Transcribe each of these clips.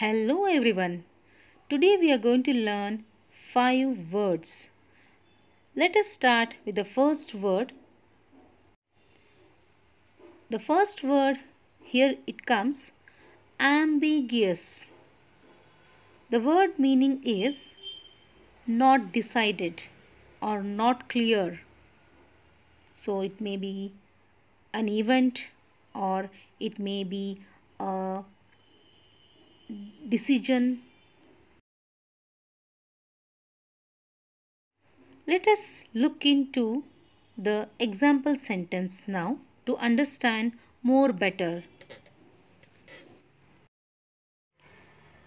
Hello everyone. Today we are going to learn 5 words. Let us start with the first word. The first word here it comes ambiguous. The word meaning is not decided or not clear. So it may be an event or it may be a decision. Let us look into the example sentence now to understand more better.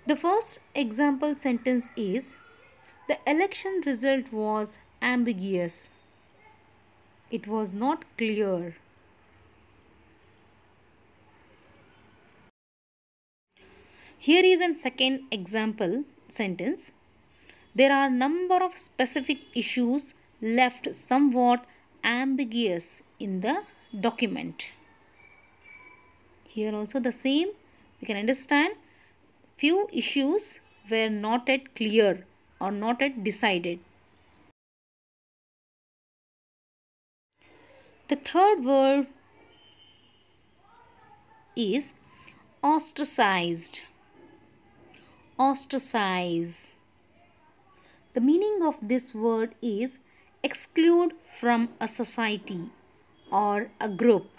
The first example sentence is the election result was ambiguous. It was not clear. Here is a second example sentence. There are number of specific issues left somewhat ambiguous in the document. Here also the same. We can understand few issues were not yet clear or not yet decided. The third word is ostracized. Ostracize. The meaning of this word is exclude from a society or a group.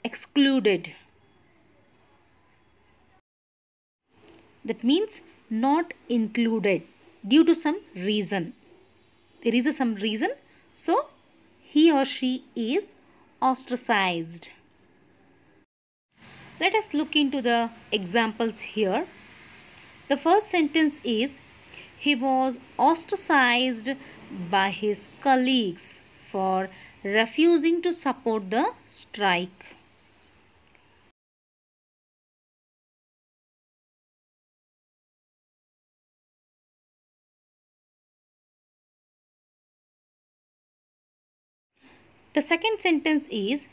Excluded. That means not included due to some reason. There is some reason, so he or she is ostracized. Let us look into the examples here. The first sentence is he was ostracized by his colleagues for refusing to support the strike. The second sentence is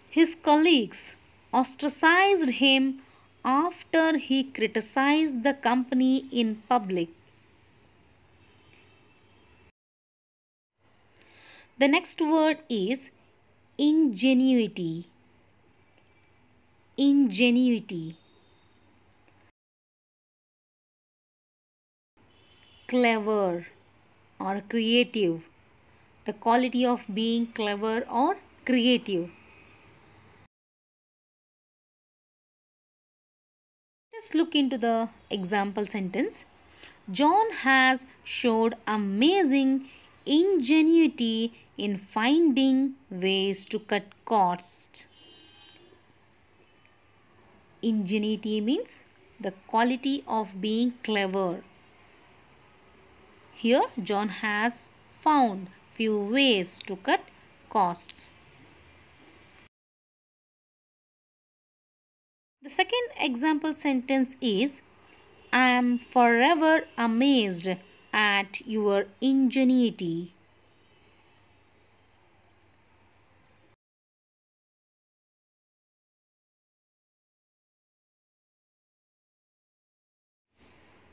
his colleagues ostracized him after he criticized the company in public. The next word is ingenuity. Ingenuity. Clever or creative. The quality of being clever or creative. Let's look into the example sentence. John has showed amazing ingenuity in finding ways to cut costs. Ingenuity means the quality of being clever. Here John has found few ways to cut costs. The second example sentence is I am forever amazed at your ingenuity.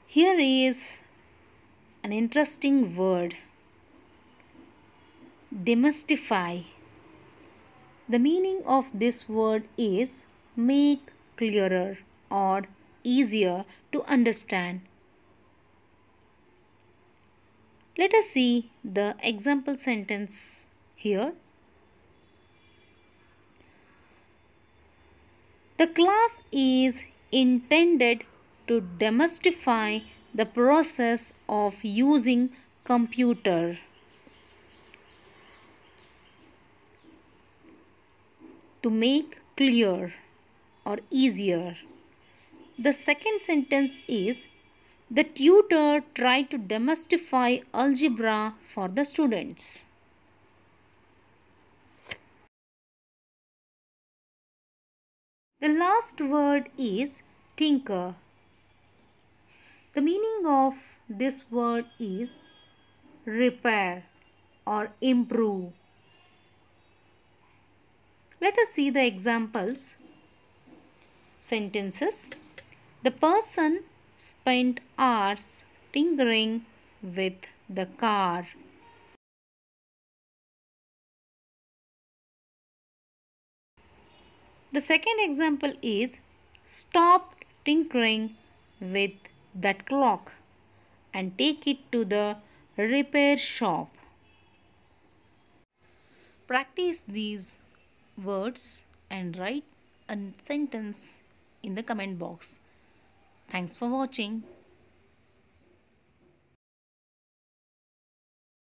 Here is an interesting word. Demystify. The meaning of this word is make clearer or easier to understand. Let us see the example sentence here. The class is intended to demystify the process of using computer. To make clear or easier. The second sentence is the tutor tried to demystify algebra for the students. The last word is tinker. The meaning of this word is repair or improve. Let us see the examples sentences. The person spent hours tinkering with the car. The second example is stop tinkering with that clock and take it to the repair shop. Practice these words and write a sentence in the comment box. Thanks for watching.